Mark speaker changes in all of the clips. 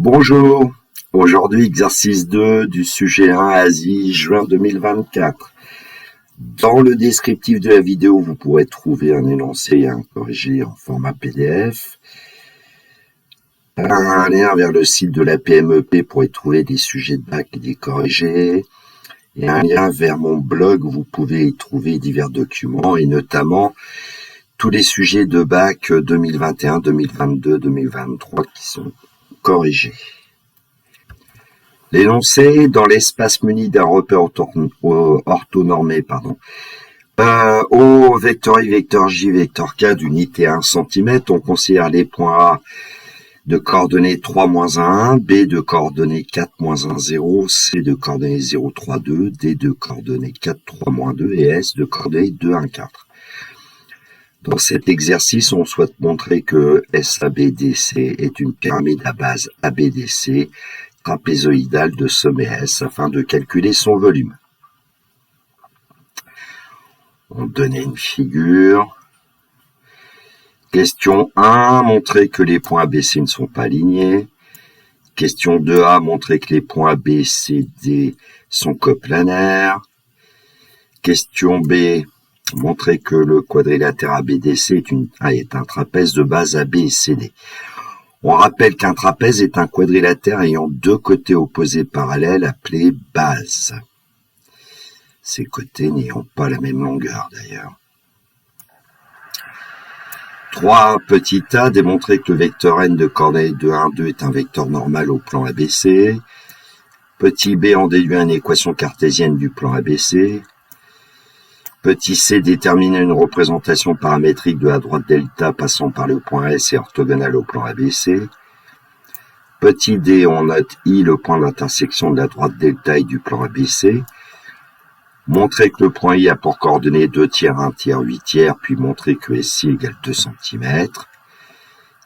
Speaker 1: Bonjour, aujourd'hui exercice 2 du sujet 1 Asie, juin 2024. Dans le descriptif de la vidéo, vous pourrez trouver un énoncé et un corrigé en format PDF. Un lien vers le site de la PMEP pour y trouver des sujets de bac et des corrigés. Et un lien vers mon blog où vous pouvez y trouver divers documents et notamment tous les sujets de bac 2021, 2022, 2023 qui sont corrigés. L'énoncé dans l'espace muni d'un repère orthonormé, au vecteur I, vecteur J, vecteur K d'unité 1 cm, on considère les points A de coordonnées 3, -1, 1, B de coordonnées 4, -1, 0, C de coordonnées 0, 3, 2, D de coordonnées 4, 3, -2 et S de coordonnées 2, 1, 4. Dans cet exercice, on souhaite montrer que SABDC est une pyramide à base ABDC trapézoïdale de sommet S afin de calculer son volume. On donnait une figure. Question 1, montrer que les points ABC ne sont pas alignés. Question 2A, montrer que les points B, C, D sont coplanaires. Question B, montrer que le quadrilatère ABDC est un trapèze de base AB et CD. On rappelle qu'un trapèze est un quadrilatère ayant deux côtés opposés parallèles appelés bases. Ces côtés n'ayant pas la même longueur d'ailleurs. 3. Petit a, démontrer que le vecteur n de coordonnées 2, 1, 2 est un vecteur normal au plan ABC. Petit b, en déduit une équation cartésienne du plan ABC. Petit c, déterminer une représentation paramétrique de la droite delta passant par le point S et orthogonale au plan ABC. Petit d, on note I, le point d'intersection de la droite delta et du plan ABC. Montrer que le point I a pour coordonnées 2 tiers, 1 tiers, 8 tiers, puis montrer que SI égale 2 cm.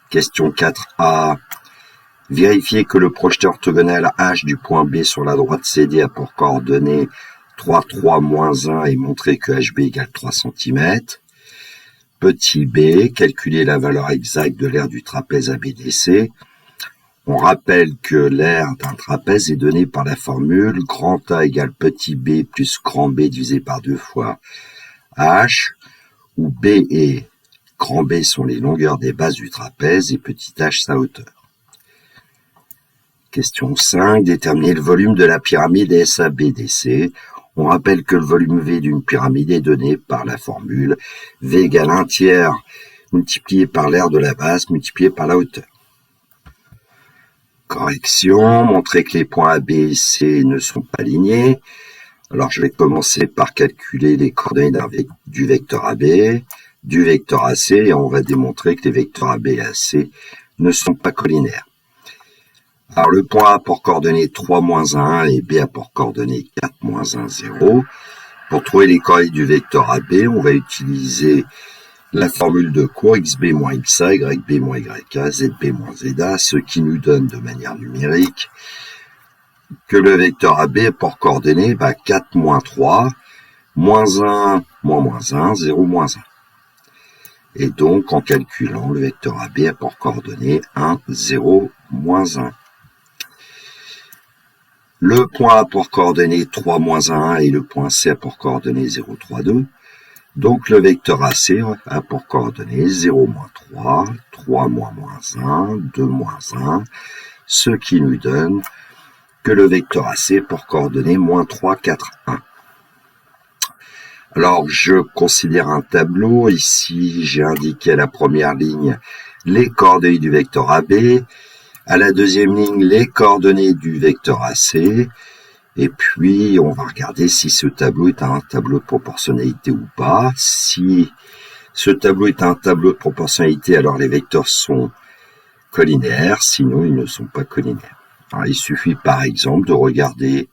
Speaker 1: Question 4a. Vérifier que le projeté orthogonal H du point B sur la droite CD a pour coordonnées 3, 3, -1 et montrer que HB égale 3 cm. Petit b, calculer la valeur exacte de l'aire du trapèze ABDC. On rappelle que l'aire d'un trapèze est donnée par la formule grand A égale petit b plus grand B divisé par 2 fois H, où B et grand B sont les longueurs des bases du trapèze et petit h sa hauteur. Question 5, déterminer le volume de la pyramide SABDC. On rappelle que le volume V d'une pyramide est donné par la formule V égale 1 tiers multiplié par l'aire de la base multiplié par la hauteur. Correction, montrer que les points A, B et C ne sont pas alignés. Alors je vais commencer par calculer les coordonnées du vecteur AB, du vecteur AC, et on va démontrer que les vecteurs AB et AC ne sont pas collinaires. Alors le point A a pour coordonnées 3, -1, 1 et B a pour coordonnées 4, -1, 0. Pour trouver les coordonnées du vecteur AB, on va utiliser la formule de cours xb moins xa, yb moins yk, zb moins za, ce qui nous donne de manière numérique que le vecteur AB a pour coordonnées 4, -3, -1, -1, 0, -1. Et donc en calculant, le vecteur AB a pour coordonnées 1, 0, -1. Le point A pour coordonnées 3, -1 et le point C a pour coordonnées 0, 3, 2. Donc le vecteur AC a pour coordonnées 0, -3, 3, -1, 2, -1, ce qui nous donne que le vecteur AC a pour coordonnées -3, 4, 1. Alors je considère un tableau. Ici j'ai indiqué à la première ligne les coordonnées du vecteur AB. À la deuxième ligne, les coordonnées du vecteur AC. Et puis, on va regarder si ce tableau est un tableau de proportionnalité ou pas. Si ce tableau est un tableau de proportionnalité, alors les vecteurs sont collinaires. Sinon, ils ne sont pas collinaires. Alors, il suffit, par exemple, de regarder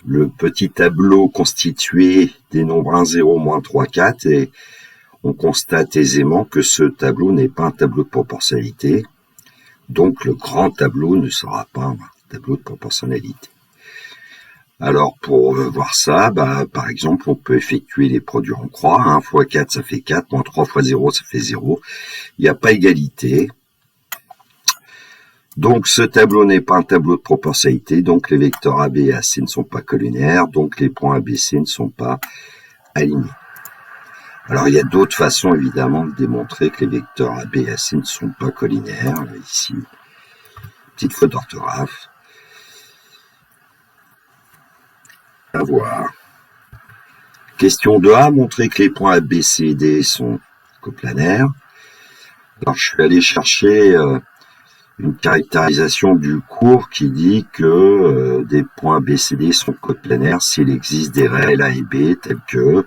Speaker 1: le petit tableau constitué des nombres 1, 0, -3, 4. Et on constate aisément que ce tableau n'est pas un tableau de proportionnalité. Donc le grand tableau ne sera pas un tableau de proportionnalité. Alors pour voir ça, par exemple, on peut effectuer les produits en croix. 1 fois 4, ça fait 4, moins 3 fois 0, ça fait 0. Il n'y a pas égalité. Donc ce tableau n'est pas un tableau de proportionnalité, donc les vecteurs AB et AC ne sont pas collinaires, donc les points ABC ne sont pas alignés. Alors il y a d'autres façons évidemment de démontrer que les vecteurs AB et AC ne sont pas collinaires. Là, ici, petite faute d'orthographe. À voir. Question 2A, montrer que les points AB, C et D sont coplanaires. Alors je suis allé chercher une caractérisation du cours qui dit que des points B, C, D sont coplanaires s'il existe des réels A et B tels que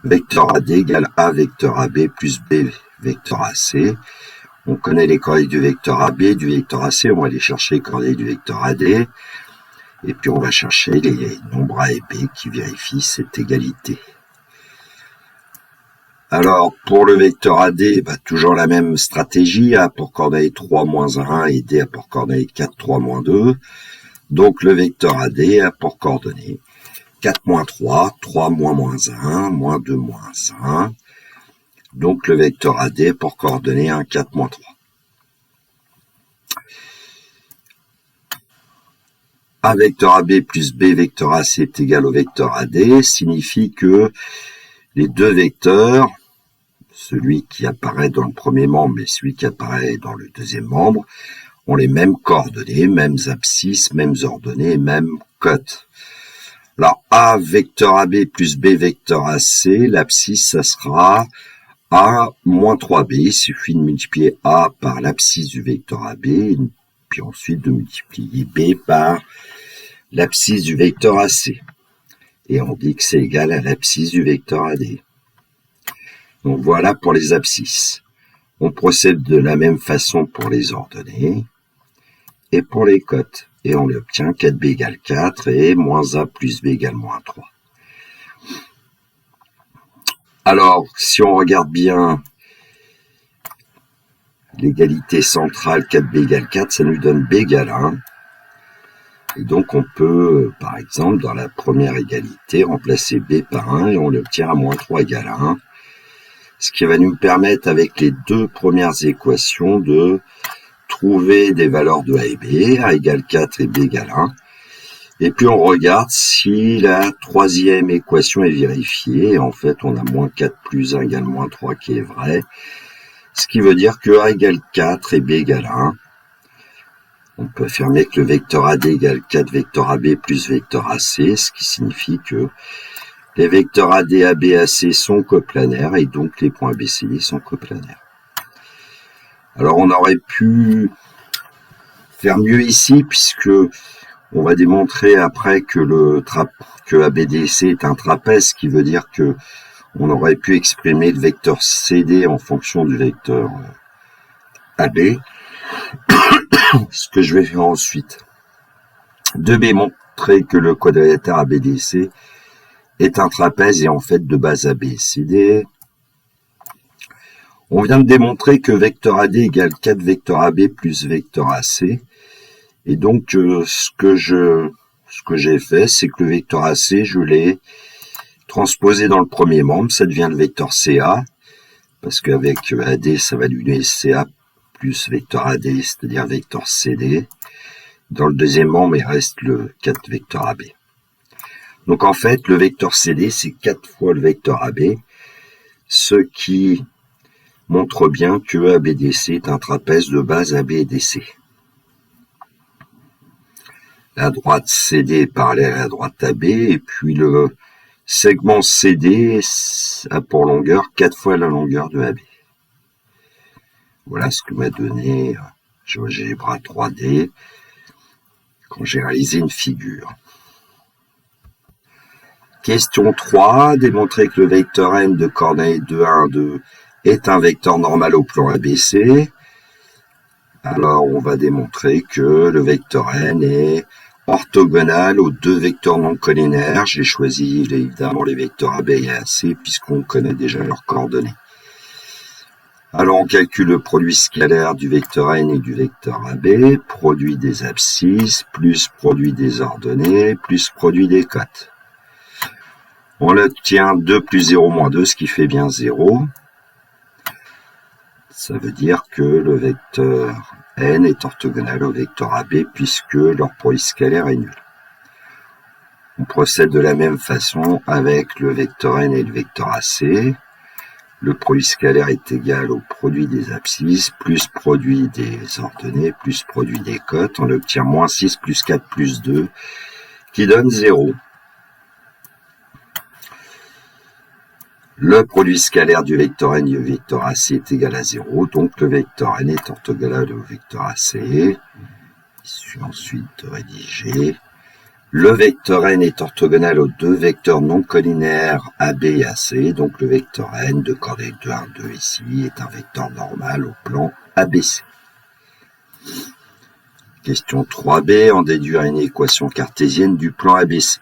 Speaker 1: vecteur AD égale A vecteur AB plus B vecteur AC. On connaît les coordonnées du vecteur AB, du vecteur AC, on va aller chercher les coordonnées du vecteur AD. Et puis on va chercher les nombres A et B qui vérifient cette égalité. Alors pour le vecteur AD, toujours la même stratégie, A pour coordonnée 3 moins 1 et D a pour coordonnée 4, 3 moins 2. Donc le vecteur AD a pour coordonnée 4 moins 3, 3 moins 1, moins 2 moins 1. Donc le vecteur AD a pour coordonnée 1, 4 moins 3. A vecteur AB plus B vecteur AC est égal au vecteur AD signifie que les deux vecteurs, celui qui apparaît dans le premier membre et celui qui apparaît dans le deuxième membre, ont les mêmes coordonnées, mêmes abscisses, mêmes ordonnées, mêmes cotes. Alors A vecteur AB plus B vecteur AC, l'abscisse ça sera A moins 3B, il suffit de multiplier A par l'abscisse du vecteur AB, puis ensuite de multiplier B par l'abscisse du vecteur AC. Et on dit que c'est égal à l'abscisse du vecteur AD. Donc voilà pour les abscisses. On procède de la même façon pour les ordonnées et pour les cotes. Et on obtient 4B égale 4 et moins A plus B égale moins 3. Alors, si on regarde bien l'égalité centrale 4B égale 4, ça nous donne B égale 1. Et donc on peut, par exemple, dans la première égalité, remplacer B par 1 et on l'obtient à moins 3 égale 1. Ce qui va nous permettre, avec les deux premières équations, de trouver des valeurs de A et B, A égale 4 et B égale 1. Et puis on regarde si la troisième équation est vérifiée. Et en fait, on a moins 4 plus 1 égale moins 3 qui est vrai. Ce qui veut dire que A égale 4 et B égale 1. On peut affirmer que le vecteur AD égale 4 vecteur AB plus vecteur AC, ce qui signifie que les vecteurs AD, AB, AC sont coplanaires et donc les points ABCD sont coplanaires. Alors on aurait pu faire mieux ici puisque on va démontrer après que que ABDC est un trapèze, ce qui veut dire que on aurait pu exprimer le vecteur CD en fonction du vecteur AB. Ce que je vais faire ensuite. 2B montrer que le quadrilatère ABDC est un trapèze et en fait de base ABCD. On vient de démontrer que vecteur AD égale 4 vecteur AB plus vecteur AC. Et donc ce que j'ai fait, c'est que le vecteur AC, je l'ai transposé dans le premier membre, ça devient le vecteur CA, parce qu'avec AD, ça va donner CA plus vecteur AD, c'est-à-dire vecteur CD. Dans le deuxième membre, il reste le 4 vecteur AB. Donc en fait, le vecteur CD, c'est 4 fois le vecteur AB, ce qui montre bien que ABDC est un trapèze de base AB et DC. La droite CD est parallèle à la droite AB, et puis le segment CD a pour longueur 4 fois la longueur de AB. Voilà ce que m'a donné GeoGebra 3D quand j'ai réalisé une figure. Question 3. Démontrer que le vecteur n de coordonnées 2, 1, 2 est un vecteur normal au plan ABC. Alors on va démontrer que le vecteur n est orthogonal aux deux vecteurs non collinaires. J'ai choisi évidemment les vecteurs AB et AC puisqu'on connaît déjà leurs coordonnées. Alors on calcule le produit scalaire du vecteur n et du vecteur AB, produit des abscisses, plus produit des ordonnées, plus produit des cotes. On obtient 2 plus 0 moins 2, ce qui fait bien 0. Ça veut dire que le vecteur n est orthogonal au vecteur AB puisque leur produit scalaire est nul. On procède de la même façon avec le vecteur n et le vecteur AC. Le produit scalaire est égal au produit des abscisses plus produit des ordonnées plus produit des cotes. On obtient moins 6 plus 4 plus 2 qui donne 0. Le produit scalaire du vecteur n et du vecteur AC est égal à 0, donc le vecteur n est orthogonal au vecteur AC. Il suffit ensuite de rédiger. Le vecteur n est orthogonal aux deux vecteurs non collinéaires AB et AC, donc le vecteur n de coordonnées 2, 1, 2 ici est un vecteur normal au plan ABC. Question 3b, en déduire une équation cartésienne du plan ABC.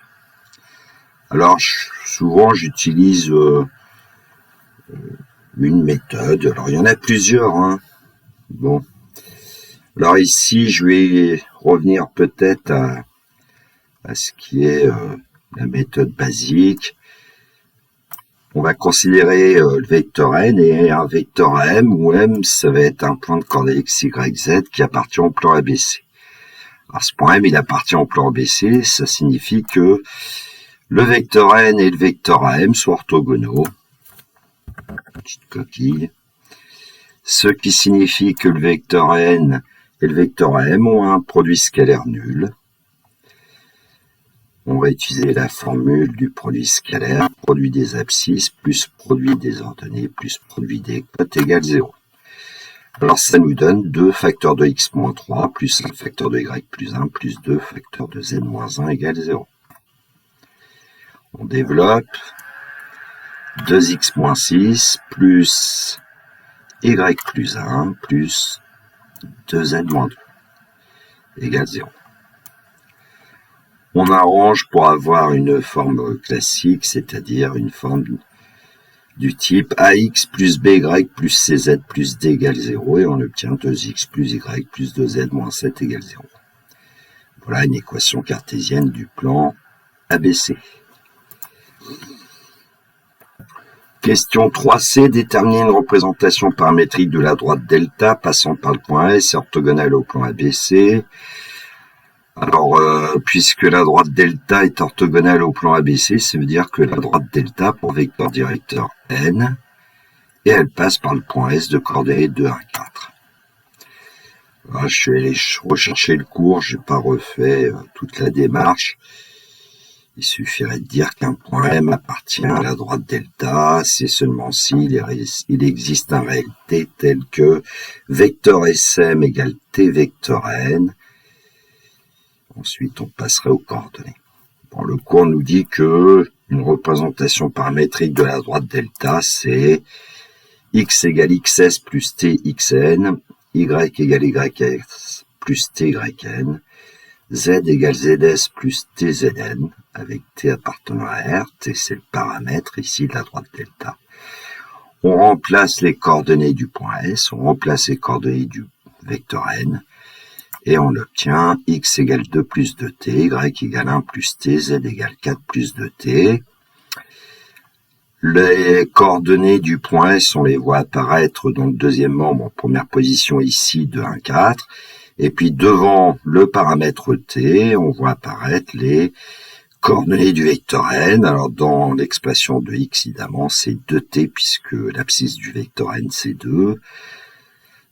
Speaker 1: Alors, souvent j'utilise une méthode, alors il y en a plusieurs, hein. Bon. Alors ici, je vais revenir peut-être à ce qui est la méthode basique. On va considérer le vecteur n et un vecteur m, où m, ça va être un point de coordonnées x, y, z qui appartient au plan ABC. Alors ce point m, il appartient au plan ABC, ça signifie que le vecteur n et le vecteur m sont orthogonaux. Petite coquille. Ce qui signifie que le vecteur n et le vecteur m ont un produit scalaire nul. On va utiliser la formule du produit scalaire, produit des abscisses plus produit des ordonnées plus produit des cotes égale 0. Alors ça nous donne 2 facteurs de x moins 3 plus 1 facteur de y plus 1 plus 2 facteurs de z moins 1 égale 0. On développe 2x moins 6 plus y plus 1 plus 2z moins 2 égale 0. On arrange pour avoir une forme classique, c'est-à-dire une forme du type ax plus by plus cz plus d égale 0 et on obtient 2x plus y plus 2z moins 7 égale 0. Voilà une équation cartésienne du plan ABC. Question 3c, déterminer une représentation paramétrique de la droite delta passant par le point S orthogonale au plan ABC. Alors, puisque la droite delta est orthogonale au plan ABC, ça veut dire que la droite delta pour vecteur directeur n, et elle passe par le point S de coordonnées 2, 1, 4. Alors, je suis allé rechercher le cours, je n'ai pas refait toute la démarche. Il suffirait de dire qu'un point M appartient à la droite delta, c'est seulement s'il existe un réel t tel que vecteur SM égale t vecteur n. Ensuite, on passerait aux coordonnées. Bon, le cours nous dit que une représentation paramétrique de la droite delta, c'est x égale xs plus t xn, y égale ys plus t yn, z égale zs plus tzn, avec t appartenant à R, t c'est le paramètre ici de la droite delta. On remplace les coordonnées du point S, on remplace les coordonnées du vecteur n, et on obtient x égale 2 plus 2t, y égale 1 plus t, z égale 4 plus 2t. Les coordonnées du point S, on les voit apparaître dans le deuxième membre en première position ici de 1, 4. Et puis devant le paramètre t, on voit apparaître les coordonnées du vecteur n. Alors dans l'expression de x, évidemment, c'est 2t puisque l'abscisse du vecteur n, c'est 2.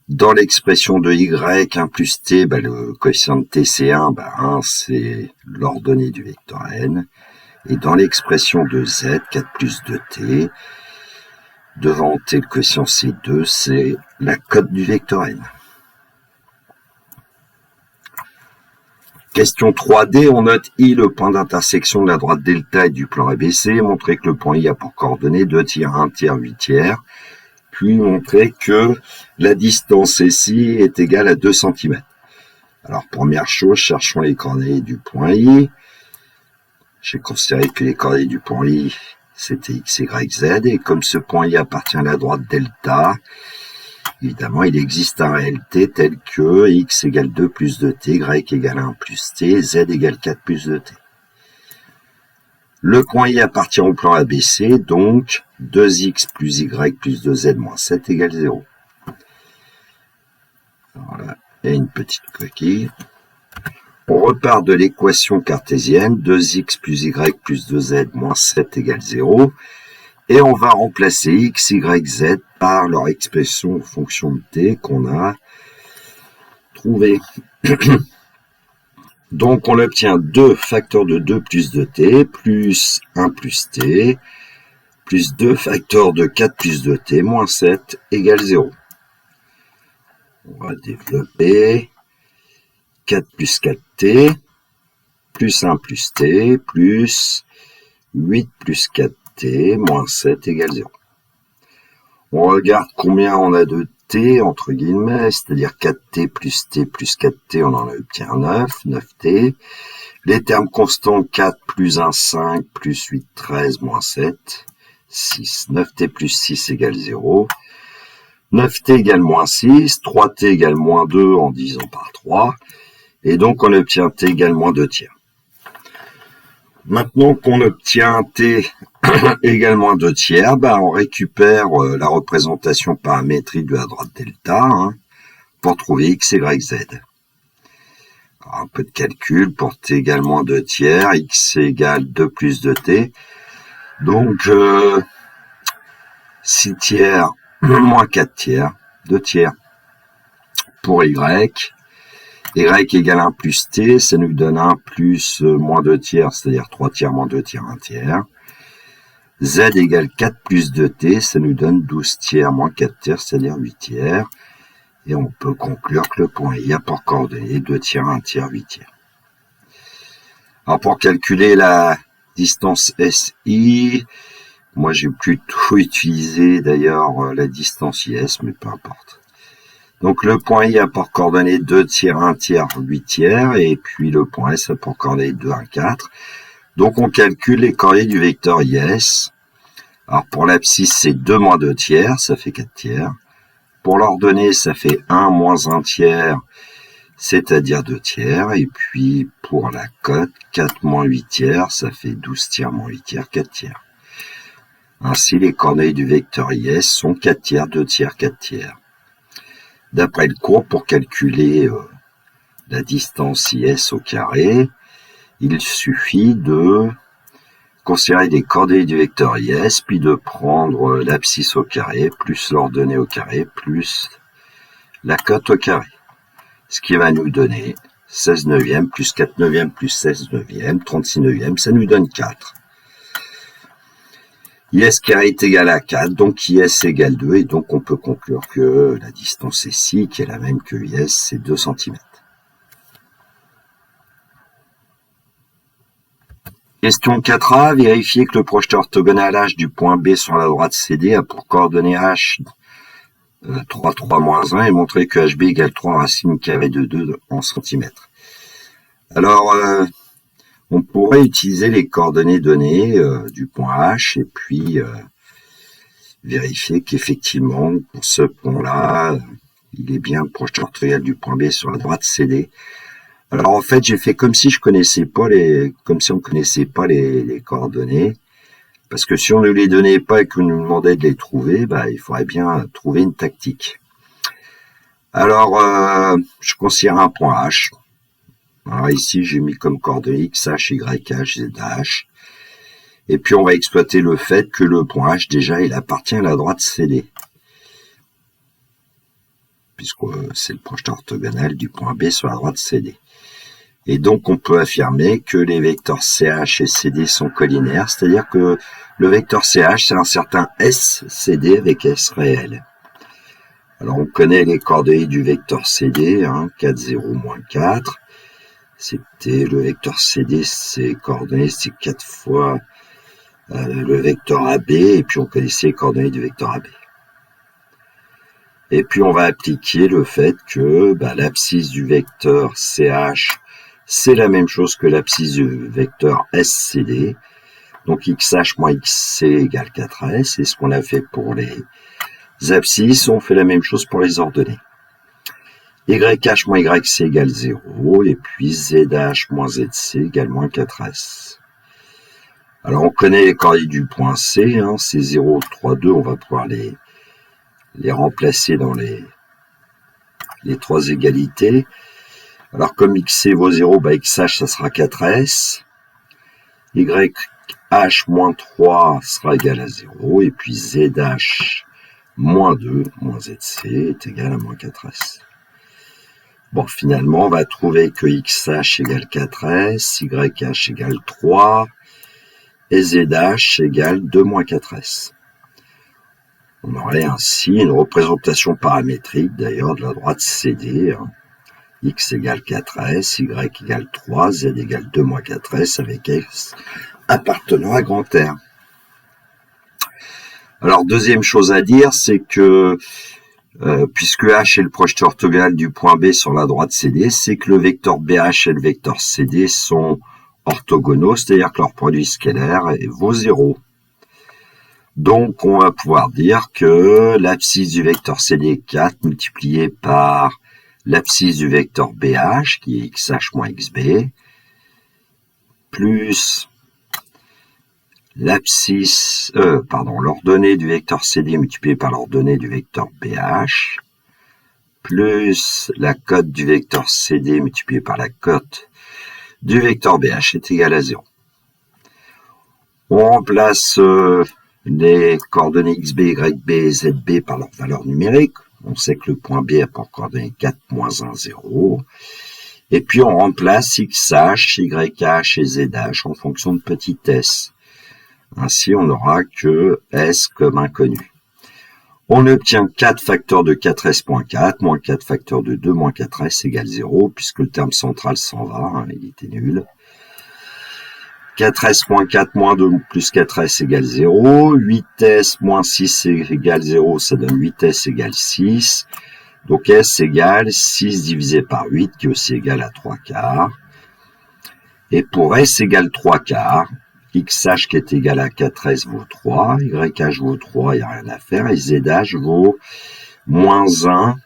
Speaker 1: Dans l'expression de y, 1 plus t, le coefficient de t c'est 1, 1 c'est l'ordonnée du vecteur n. Et dans l'expression de z, 4 plus 2t, devant t le coefficient c'est 2, c'est la cote du vecteur n. Question 3D, on note I, le point d'intersection de la droite delta et du plan ABC, montrer que le point I a pour coordonnées 2 tiers, 1 tiers, 8 tiers. Puis montrer que la distance ici est égale à 2 cm. Alors, première chose, cherchons les coordonnées du point I. J'ai considéré que les coordonnées du point I, c'était x, y, z. Et comme ce point I appartient à la droite delta, évidemment, il existe un réel t tel que x égale 2 plus 2t, y égale 1 plus t, z égale 4 plus 2t. Le point I appartient au plan ABC, donc 2x plus y plus 2z moins 7 égale 0. Voilà. et une petite coquille. On repart de l'équation cartésienne, 2x plus y plus 2z moins 7 égale 0. Et on va remplacer x, y, z par leur expression fonction de t qu'on a trouvée. Donc on obtient 2 facteurs de 2 plus 2t plus 1 plus t plus 2 facteurs de 4 plus 2t moins 7 égale 0. On va développer 4 plus 4t plus 1 plus t plus 8 plus 4t moins 7 égale 0. On regarde combien on a de t, entre guillemets, c'est-à-dire 4t plus 4t, on en obtient 9, 9t. Les termes constants, 4 plus 1, 5, plus 8, 13, moins 7, 6. 9t plus 6 égale 0. 9t égale moins 6, 3t égale moins 2 en divisant par 3. Et donc on obtient t égale moins 2 tiers. Maintenant qu'on obtient t égale moins 2 tiers, on récupère la représentation paramétrique de la droite delta pour trouver x, y, z. Alors, un peu de calcul pour t égale moins 2 tiers, x égale 2 plus 2t. Donc 6 tiers moins 4 tiers, 2 tiers pour y. Y égale 1 plus t, ça nous donne 1 plus moins 2 tiers, c'est-à-dire 3 tiers moins 2 tiers, 1 tiers. Z égale 4 plus 2t, ça nous donne 12 tiers moins 4 tiers, c'est-à-dire 8 tiers. Et on peut conclure que le point I a pour coordonnées 2 tiers, 1 tiers, 8 tiers. Alors pour calculer la distance SI, moi j'ai plutôt utilisé d'ailleurs la distance IS, mais peu importe. Donc le point I a pour coordonnées 2 tiers, 1 tiers, 8 tiers, et puis le point S a pour coordonnées 2, 1, 4. Donc on calcule les coordonnées du vecteur IS. Alors pour l'abscisse c'est 2 moins 2 tiers, ça fait 4 tiers. Pour l'ordonnée ça fait 1 moins 1 tiers, c'est-à-dire 2 tiers. Et puis pour la cote, 4 moins 8 tiers, ça fait 12 tiers moins 8 tiers, 4 tiers. Ainsi les coordonnées du vecteur IS sont 4 tiers, 2 tiers, 4 tiers. D'après le cours, pour calculer la distance IS au carré, il suffit de considérer les coordonnées du vecteur IS, puis de prendre l'abscisse au carré, plus l'ordonnée au carré, plus la cote au carré. Ce qui va nous donner 16 neuvièmes, plus 4 neuvièmes, plus 16 neuvièmes, 36 neuvièmes, ça nous donne 4. IS carré est égal à 4, donc IS égale 2, et donc on peut conclure que la distance SI, qui est la même que IS, c'est 2 cm. Question 4a, vérifier que le projeteur orthogonal H du point B sur la droite CD a pour coordonnée H 3, 3, moins 1 et montrer que HB égale 3 racine carrée de 2 en centimètres. Alors, on pourrait utiliser les coordonnées données du point H et puis vérifier qu'effectivement, pour ce point-là, il est bien le projeteur orthogonal du point B sur la droite CD. Alors en fait, j'ai fait comme si je connaissais pas on connaissait pas les coordonnées, parce que si on ne les donnait pas et qu'on nous demandait de les trouver, il faudrait bien trouver une tactique. Alors, je considère un point H. Alors ici, j'ai mis comme coordonnées X, H, Y, H, Z, H. Et puis, on va exploiter le fait que le point H, déjà, il appartient à la droite CD. Puisque c'est le projeteur orthogonal du point B sur la droite CD. Et donc, on peut affirmer que les vecteurs CH et CD sont collinaires, c'est-à-dire que le vecteur CH, c'est un certain SCD avec S réel. Alors, on connaît les coordonnées du vecteur CD, 4, 0, moins 4. C'était le vecteur CD, ses coordonnées, c'est 4 fois le vecteur AB, et puis on connaissait les coordonnées du vecteur AB. Et puis, on va appliquer le fait que l'abscisse du vecteur CH, c'est la même chose que l'abscisse du vecteur SCD. Donc, XH moins XC égale 4S. Et ce qu'on a fait pour les abscisses, on fait la même chose pour les ordonnées. YH moins YC égale 0. Et puis, ZH moins ZC égale moins 4S. Alors, on connaît les coordonnées du point C. C'est 0, 3, 2. On va pouvoir les remplacer dans les les trois égalités. Alors comme xc vaut 0, xh ça sera 4s. YH moins 3 sera égal à 0. Et puis ZH moins 2 moins ZC est égal à moins 4s. Bon, finalement, on va trouver que XH égale 4S, YH égale 3, et ZH égale 2 moins 4S. On aurait ainsi une représentation paramétrique, d'ailleurs, de la droite CD. X égale 4S, Y égale 3, Z égale 2 moins 4S, avec S appartenant à grand R. Alors, deuxième chose à dire, c'est que puisque H est le projeteur orthogonal du point B sur la droite CD, c'est que le vecteur BH et le vecteur CD sont orthogonaux, c'est-à-dire que leur produit scalaire vaut 0. Donc, on va pouvoir dire que l'abscisse du vecteur CD est 4 multiplié par l'abscisse du vecteur BH, qui est XH moins XB, plus l'ordonnée du vecteur CD multiplié par l'ordonnée du vecteur BH, plus la cote du vecteur CD multiplié par la cote du vecteur BH est égal à 0. On remplace les coordonnées XB, YB et ZB par leur valeur numérique. On sait que le point B a pour coordonnées 4, moins 1, 0. Et puis on remplace XH, YH et ZH en fonction de petit s. Ainsi, on n'aura que S comme inconnu. On obtient 4 facteurs de 4S.4 moins 4 facteurs de 2 moins 4S égale 0, puisque le terme central s'en va, il était nul. 4S.4 moins 2 plus 4S égale 0. 8S moins 6 égale 0, ça donne 8S égale 6. Donc S égale 6 divisé par 8, qui est aussi égal à 3 quarts. Et pour S égale 3 quarts, XH qui est égal à 4S vaut 3, YH vaut 3, il n'y a rien à faire, et ZH vaut moins 1,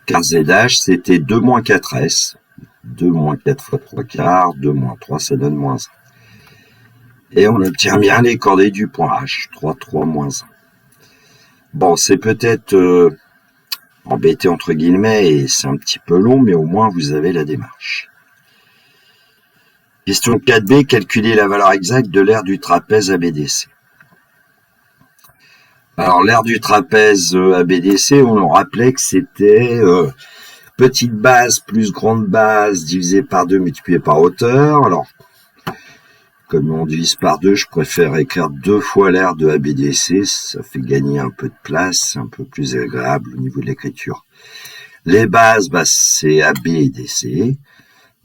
Speaker 1: car ZH c'était 2 moins 4S, 2 moins 4 fois 3 quarts, 2 moins 3, ça donne moins 1. Et on obtient bien les coordonnées du point H, 3, 3, moins 1. Bon, c'est peut-être embêté entre guillemets, et c'est un petit peu long, mais au moins vous avez la démarche. Question 4b, calculer la valeur exacte de l'aire du trapèze ABDC. Alors, l'aire du trapèze ABDC, on nous rappelait que c'était petite base plus grande base divisé par 2 multiplié par hauteur. Alors, comme on divise par 2, je préfère écrire 2 fois l'aire de ABDC. Ça fait gagner un peu de place, c'est un peu plus agréable au niveau de l'écriture. Les bases, c'est AB et DC.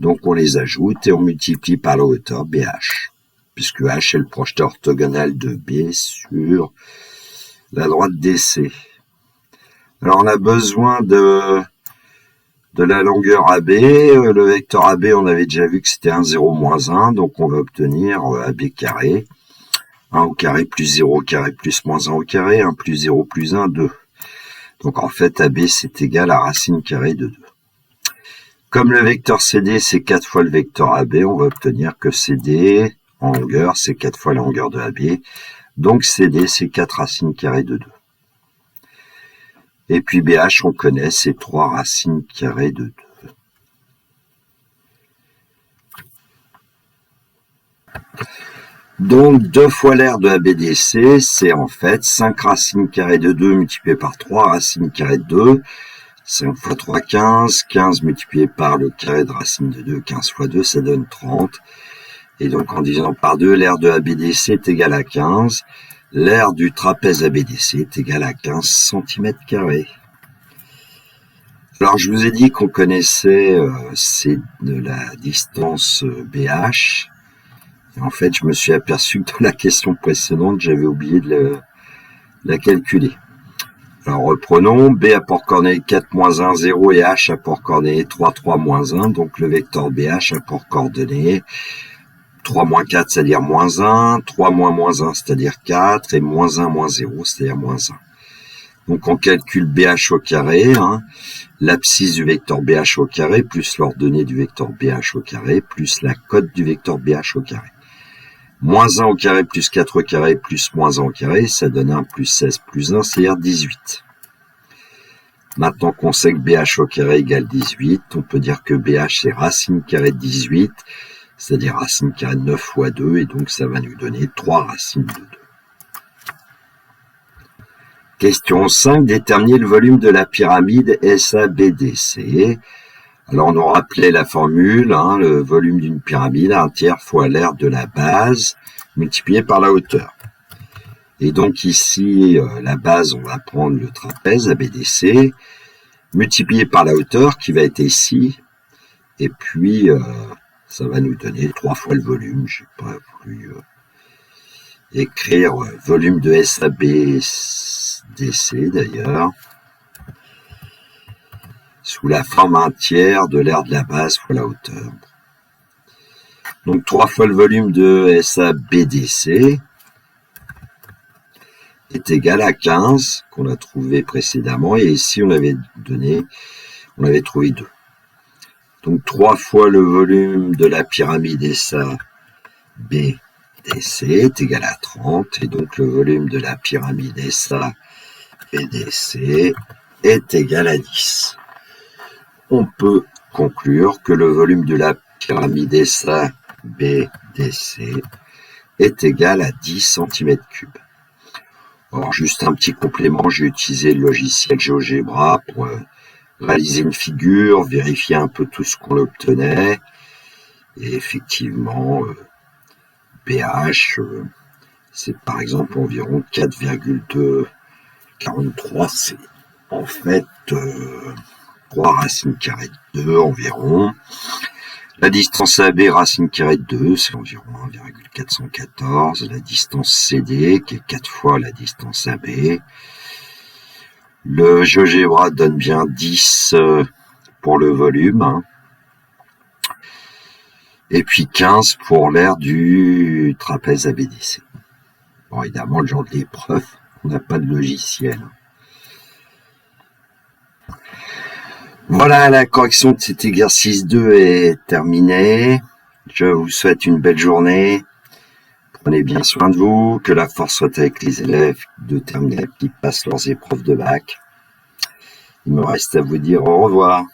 Speaker 1: Donc, on les ajoute et on multiplie par la hauteur BH, puisque H est le projeteur orthogonal de B sur la droite DC. Alors, on a besoin de la longueur AB. Le vecteur AB, on avait déjà vu que c'était 1, 0, moins 1. Donc, on va obtenir AB carré. 1 au carré plus 0 au carré plus moins 1 au carré. 1 plus 0 plus 1, 2. Donc, en fait, AB, c'est égal à racine carrée de 2. Comme le vecteur CD, c'est 4 fois le vecteur AB, on va obtenir que CD, en longueur, c'est 4 fois la longueur de AB. Donc CD, c'est 4 racines carrées de 2. Et puis BH, on connaît, c'est 3 racines carrées de 2. Donc 2 fois l'aire de ABDC, c'est en fait 5 racines carrées de 2 multipliées par 3 racines carrées de 2. 5 fois 3, 15. 15 multiplié par le carré de racine de 2, 15 fois 2, ça donne 30. Et donc, en divisant par 2, l'aire de ABDC est égale à 15. L'aire du trapèze ABDC est égale à 15 cm². Alors, je vous ai dit qu'on connaissait de la distance BH. Et en fait, je me suis aperçu que dans la question précédente, j'avais oublié de la calculer. Alors reprenons, B a pour coordonnée 4, moins 1, 0 et H a pour coordonnée 3, 3, moins 1. Donc le vecteur BH a pour coordonnée 3 moins 4, c'est-à-dire moins 1, 3 moins moins 1, c'est-à-dire 4, et moins 1 moins 0, c'est-à-dire moins 1. Donc on calcule BH au carré, l'abscisse du vecteur BH au carré, plus l'ordonnée du vecteur BH au carré, plus la cote du vecteur BH au carré. Moins 1 au carré plus 4 au carré plus moins 1 au carré, ça donne 1 plus 16 plus 1, c'est-à-dire 18. Maintenant qu'on sait que BH au carré égale 18, on peut dire que BH c'est racine carrée de 18, c'est-à-dire racine carrée de 9 fois 2, et donc ça va nous donner 3 racines de 2. Question 5, déterminer le volume de la pyramide SABDC. Alors on a rappelé la formule, le volume d'une pyramide, 1/3 fois l'aire de la base, multiplié par la hauteur. Et donc ici, la base, on va prendre le trapèze ABDC, multiplié par la hauteur qui va être ici, et puis ça va nous donner 3 fois le volume. Je n'ai pas voulu écrire volume de SABDC d'ailleurs, sous la forme 1/3 de l'aire de la base fois la hauteur. Donc 3 fois le volume de SABDC est égal à 15 qu'on a trouvé précédemment, et ici on avait trouvé 2. Donc 3 fois le volume de la pyramide SABDC est égal à 30, et donc le volume de la pyramide SABDC est égal à 10. On peut conclure que le volume de la pyramide SABDC est égal à 10 cm3. Alors, juste un petit complément, j'ai utilisé le logiciel GeoGebra pour réaliser une figure, vérifier un peu tout ce qu'on obtenait. Et effectivement, BH, c'est par exemple environ 4,243. C'est en fait 3 racines carrées de 2 environ. La distance AB racine carrée de 2, c'est environ 1,414. La distance CD, qui est 4 fois la distance AB. Le GeoGebra donne bien 10 pour le volume. Et puis 15 pour l'aire du trapèze ABDC. Bon, évidemment, le genre de l'épreuve, on n'a pas de logiciel. Voilà, la correction de cet exercice 2 est terminée. Je vous souhaite une belle journée. Prenez bien soin de vous. Que la force soit avec les élèves de terminale qui passent leurs épreuves de bac. Il me reste à vous dire au revoir.